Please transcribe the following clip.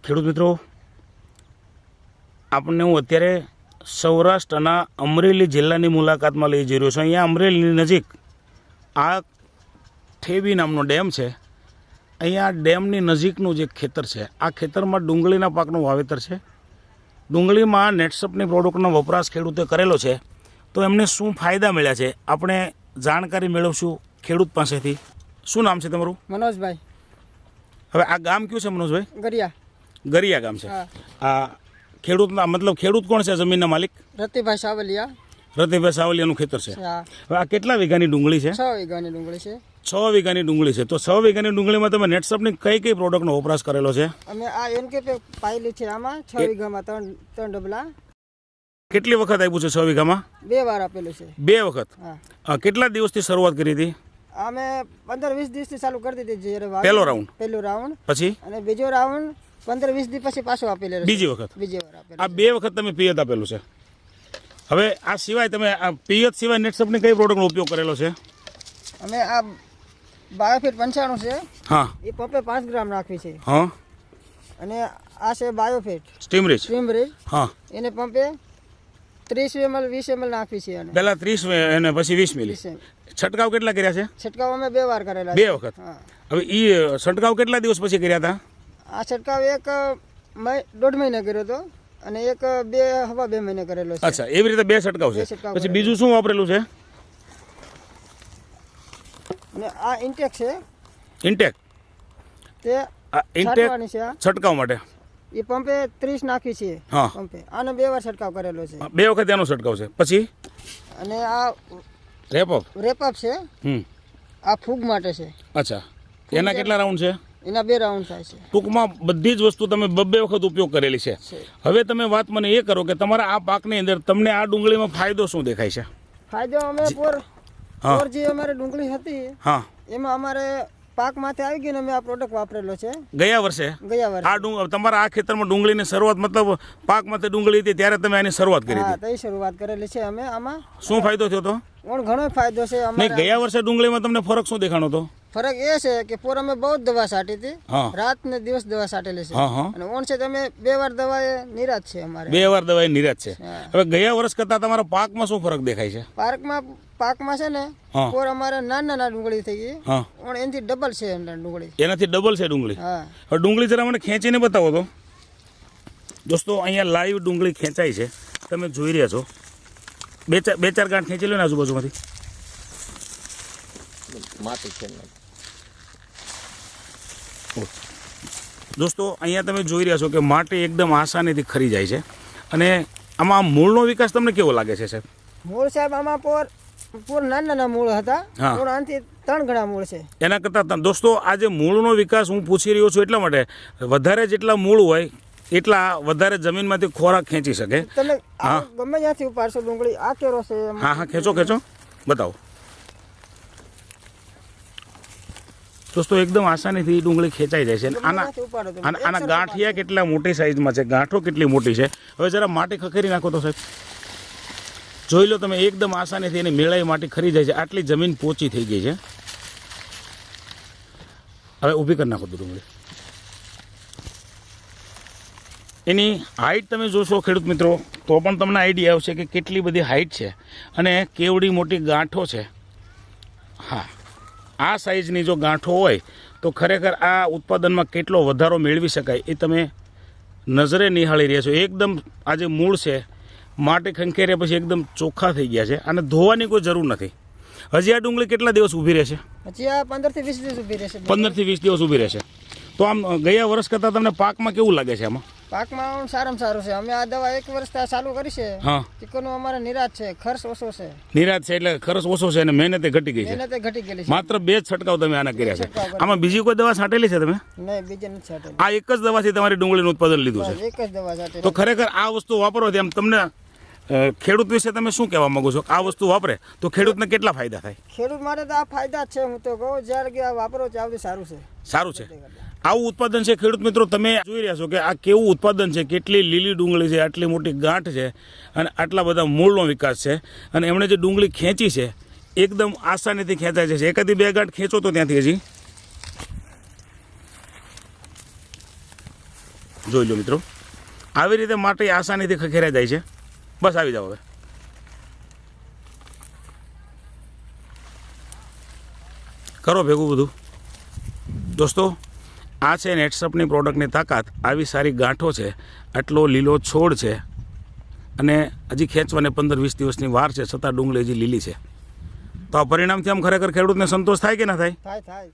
ખેડૂત મિત્રો, આપણને હું અત્યારે સૌરાષ્ટ્રના અમરેલી જિલ્લાની મુલાકાતમાં લઈ જઈ રહ્યો છું. અહીંયા અમરેલીની નજીક આ ઠેબી નામનો ડેમ છે. અહીંયા ડેમની નજીકનું જે ખેતર છે, આ ખેતરમાં ડુંગળીના પાકનું વાવેતર છે. ડુંગળીમાં નેટસપની પ્રોડક્ટનો વપરાશ ખેડૂતે કરેલો છે, તો એમને શું ફાયદા મળ્યા છે આપણે જાણકારી મેળવશું ખેડૂત પાસેથી. શું નામ છે તમારું? મનોજભાઈ. હવે આ ગામ કયું છે મનોજભાઈ? ગરિયા ગામ છે. આ ખેડૂતના મતલબ ખેડૂત કોણ છે? જમીનના માલિક રતિભાઈ સાવલિયા. રતિભાઈ સાવલિયાનું ખેતર છે. હવે આ કેટલા વીઘાની ડુંગળી છે? 6 વીઘાની ડુંગળી છે. 6 વીઘાની ડુંગળી છે. તો 6 વીઘાની ડુંગળીમાં તમે નેટસપની કઈ પ્રોડક્ટનો વપરાશ કરેલો છે? અમે આ એનકે પાયેલી છે. આમાં 6 વીઘામાં ત્રણ ડબલા. કેટલી વખત આપ્યું છે? 6 વીઘામાં 2 વાર આપેલું છે. 2 વખત. કેટલા દિવસથી શરૂઆત કરી હતી? અમે 15-20 દિવસથી ચાલુ કરી દીધી. પહેલો રાઉન્ડ પછી અને બીજો રાઉન્ડ 15-20 દિવસ પછી પાછો આપેલો. બીજી વાર આપેલું. આ 2 વખત તમે પિયત આપેલું છે. હવે આ સિવાય તમે આ પિયત સિવાય નેટસપની કઈ પ્રોડક્ટનો ઉપયોગ કરેલો છે? અમે આ બાયોફિટ 95 છે. હા, એ પંપે 5 ગ્રામ નાખવી છે. હા. અને આ છે બાયોફિટ સ્ટીમરીચ. હા, એને પંપે 30 ml 20 ml નાખવી છે. અને પહેલા 30 અને પછી 20 મિલી. છંટકાવ કેટલા કર્યા છે? છંટકાવ અમે 2 વાર કરેલા. 2 વખત. હવે એ છંટકાવ કેટલા દિવસ પછી કર્યા હતા? આ છંટકાવ 1.5 મહિને કર્યો હતો અને 2 મહિને કરેલો છે. અચ્છા, એવી રીતે 2 છંટકાવ છે. પછી બીજું શું વાપરેલું છે? અને આ ઇન્ટેક છે. ઇન્ટેક તે ઇન્ટેક છંટકાવ માટે એ પંપે 30 નાખી છે. હા, પંપે આનો 2 વાર છંટકાવ કરેલો છે. 2 વખત એનો છંટકાવ છે. પછી અને આ રેપઅપ છે. આ ફૂગ માટે છે. અચ્છા, એના કેટલા રાઉન્ડ છે? એના 2 રાઉન્ડ થાય છે. ટૂંકમાં બધી જ વસ્તુ તમે 2 વખત ઉપયોગ કરેલી છે. હવે તમે વાત મને એ કરો કે તમારા આ પાકની અંદર તમને આ ડુંગળીમાં ફાયદો શું દેખાય છે? ફાયદો અમે પોર જે અમારે ડુંગળી હતી, હા, એમાં અમારે પાકમાંથી આવી ગઈ ને અમે આ પ્રોડક્ટ વાપરેલો છે. ગયા વર્ષે આ તમારા આ ખેતરમાં ડુંગળીની શરૂઆત મતલબ પાકમાંથી ડુંગળી હતી ત્યારે તમે આની શરૂઆત કરી હતી? હા, તે શરૂઆત કરેલી છે અમે. આમાં શું ફાયદો થયો હતો? ઘણો ફાયદો છે. નહીં, ગયા વર્ષે ડુંગળીમાં તમને ફરક શું દેખાણો હતો? ફરક એ છે કે પોર અમે બહુ દવા છાંટી હતી. રાત ને દિવસ દવા છાંટેલી છે. અને ઓન છે તમે 2 વાર દવાએ નિરાશ છે. અમારે 2 વાર દવાએ નિરાશ છે. હવે ગયા વર્ષ કરતા તમારા પાકમાં શું ફરક દેખાય છે? પાકમાં છે ને પોર અમારે નાના ડુંગળી થઈ ગઈ. એનાથી ડબલ છે ડુંગળી. એનાથી ડબલ છે ડુંગળી. હવે ડુંગળી જરા મને ખેંચીને બતાવો તો. દોસ્તો, અહીંયા લાઈવ ડુંગળી ખેંચાય છે, તમે જોઈ રહ્યા છો. બે ચાર ગાંઠ ખેંચી લો ને આજુબાજુમાંથી. માટી છે. દોસ્તો, અહીંયા તમે જોઈ રહ્યા છો કે માટી એકદમ આસાનીથી ખરી જાય છે. અને આમાં મૂળનો વિકાસ તમને કેવો લાગે છે સાહેબ? મૂળ સાહેબ આમાં પોર નાના મૂળ હતા. આનાથી 3 ગણા મૂળ છે. એના કરતાં દોસ્તો, આ જે મૂળનો વિકાસ હું પૂછી રહ્યો છું એટલા માટે, વધારે જેટલા મૂળ હોય એટલા વધારે જમીનમાંથી ખોરાક ખેંચી શકે. તમે ગમે ત્યાંથી ઉપાડશો ડુંગળી. આ કેરો છે. હા, ખેંચો બતાવો. દોસ્તો, એકદમ આસાનીથી ડુંગળી ખેંચાઈ જાય છે. આના ગાંઠિયા કેટલા મોટી સાઈઝમાં છે, ગાંઠો કેટલી મોટી છે. હવે જરા માટી ખખેરી નાખો તો સાહેબ. જોઈ લો તમે, એકદમ આસાનીથી એની મેળાઈ માટી ખરી જાય છે. આટલી જમીન પોચી થઈ ગઈ છે. હવે ઊભી કરી નાખો ડુંગળી. એની હાઈટ તમે જોશો ખેડૂત મિત્રો તો પણ તમને આઈડિયા આવશે કે કેટલી બધી હાઈટ છે અને કેવડી મોટી ગાંઠો છે. હા, આ સાઈઝની જો ગાંઠો હોય તો ખરેખર આ ઉત્પાદનમાં કેટલો વધારો મેળવી શકાય એ તમે નજરે નિહાળી રહ્યા છો. એકદમ આ જે મૂળ છે, માટી ખંખેર્યા પછી એકદમ ચોખ્ખા થઈ ગયા છે અને ધોવાની કોઈ જરૂર નથી. હજી આ ડુંગળી કેટલા દિવસ ઊભી રહેશે? હજી આ 15 થી 20 દિવસ ઊભી રહેશે. 15 થી 20 દિવસ ઊભી રહેશે. તો આમ ગયા વર્ષ કરતાં તમને પાકમાં કેવું લાગે છે? આમાં પાકમાં સારામાં સારું છે. અમે આ દવા 1 વર્ષ ચાલુ કરી છે. હા, ચીકનો અમારે નિરાશ છે. ખર્ચ ઓછો છે. નિરાશ છે એટલે ખર્ચ ઓછો છે અને મહેનતે ઘટી ગઈ છે. માત્ર 2 છંટકાવ તમે આના કર્યા છે. આમાં બીજી કોઈ દવા છાંટેલી છે તમે? નહીં, બીજી નથી છાંટેલી. આ એક જ દવાથી તમારી ડુંગળીનું ઉત્પાદન લીધું છે? એક જ દવા છાંટેલી. તો ખરેખર આ વસ્તુ વાપરવાથી આમ તમને ખેડૂત વિશે તમે શું કહેવા માંગો છો? આ વસ્તુ વાપરે તો ખેડૂતને કેટલા ફાયદા થાય? ખેડૂત માટે તો આ ફાયદા જ છે. હું તો કહું જ્યારે કે આ વાપરો ચાવથી સારું છે. સારું છે. આવું ઉત્પાદન છે ખેડૂત મિત્રો. તમે જોઈ રહ્યા છો કે આ કેવું ઉત્પાદન છે, કેટલી લીલી ડુંગળી છે, આટલી મોટી ગાંઠ છે અને આટલા બધા મૂળનો વિકાસ છે. અને એમણે જે ડુંગળી ખેંચી છે એકદમ આસાનીથી ખેંચાય છે. એકાદી 2 ગાંઠ ખેંચો તો ત્યાંથી હજી જોઈ લો મિત્રો, આવી રીતે માટી આસાનીથી ખખેરાઈ જાય છે. બસ આવી જાઓ હવે. કરો ભેગું બધું. દોસ્તો, આ છે નેટસપની પ્રોડક્ટની તાકાત. આવી સારી ગાંઠો છે, આટલો લીલો છોડ છે અને હજી ખેંચવાને 15-20 દિવસની વાર છે, છતાં ડુંગળી હજી લીલી છે. તો આ પરિણામથી આમ ખરેખર ખેડૂતને સંતોષ થાય કે ના થાય? થાય.